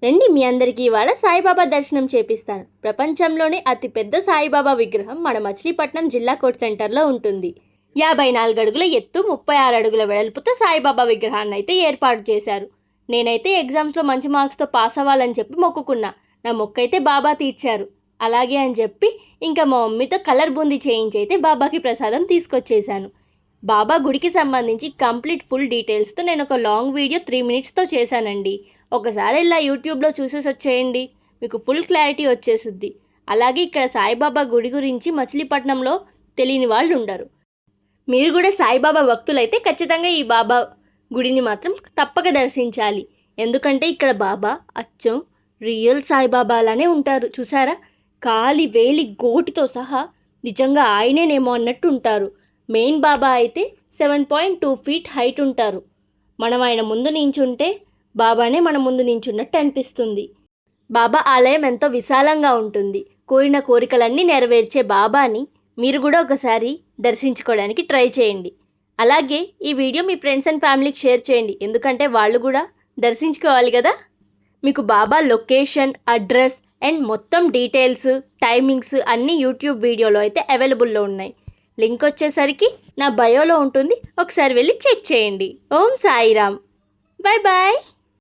రండి మీ అందరికీ ఇవాళ సాయిబాబా దర్శనం చేపిస్తాను. ప్రపంచంలోనే అతిపెద్ద సాయిబాబా విగ్రహం మన మచిలీపట్నం జిల్లా కోర్ట్ సెంటర్లో ఉంటుంది. 54 అడుగుల ఎత్తు, 36 అడుగుల వెడల్పుతో సాయిబాబా విగ్రహాన్ని అయితే ఏర్పాటు చేశారు. నేనైతే ఎగ్జామ్స్లో మంచి మార్క్స్తో పాస్ అవ్వాలని చెప్పి మొక్కుకున్నా. నా మొక్కైతే బాబా తీర్చారు. అలాగే అని చెప్పి ఇంకా మా మమ్మీతో కలర్ బూందీ చేయించి అయితే బాబాకి ప్రసాదం తీసుకొచ్చేసాను. బాబా గుడికి సంబంధించి కంప్లీట్ ఫుల్ డీటెయిల్స్తో నేను ఒక లాంగ్ వీడియో 3 మినిట్స్తో చేశానండి. ఒకసారి ఇలా యూట్యూబ్లో చూసేసి వచ్చేయండి, మీకు ఫుల్ క్లారిటీ వచ్చేస్తుంది. అలాగే ఇక్కడ సాయిబాబా గుడి గురించి మచిలీపట్నంలో తెలియని వాళ్ళు ఉండరు. మీరు కూడా సాయిబాబా భక్తులైతే ఖచ్చితంగా ఈ బాబా గుడిని మాత్రం తప్పక దర్శించాలి. ఎందుకంటే ఇక్కడ బాబా అచ్చం రియల్ సాయిబాబా అలానే ఉంటారు. చూసారా, కాలి వేలి గోటితో సహా నిజంగా ఆయనేనేమో అన్నట్టు ఉంటారు. మెయిన్ బాబా అయితే 7.2 ఫీట్ హైట్ ఉంటారు. మనం ఆయన ముందు నించుంటే బాబానే మన ముందు నించున్నట్టు అనిపిస్తుంది. బాబా ఆలయం ఎంతో విశాలంగా ఉంటుంది. కోరిన కోరికలన్నీ నెరవేర్చే బాబాని మీరు కూడా ఒకసారి దర్శించుకోవడానికి ట్రై చేయండి. అలాగే ఈ వీడియో మీ ఫ్రెండ్స్ అండ్ ఫ్యామిలీకి షేర్ చేయండి, ఎందుకంటే వాళ్ళు కూడా దర్శించుకోవాలి కదా. మీకు బాబా లొకేషన్, అడ్రస్ అండ్ మొత్తం డీటెయిల్స్, టైమింగ్స్ అన్నీ యూట్యూబ్ వీడియోలో అయితే అవైలబుల్లో ఉన్నాయి. లింక్ వచ్చేసరికి నా బయోలో ఉంటుంది, ఒకసారి వెళ్ళి చెక్ చేయండి. ఓం సాయిరామ్. Bye bye.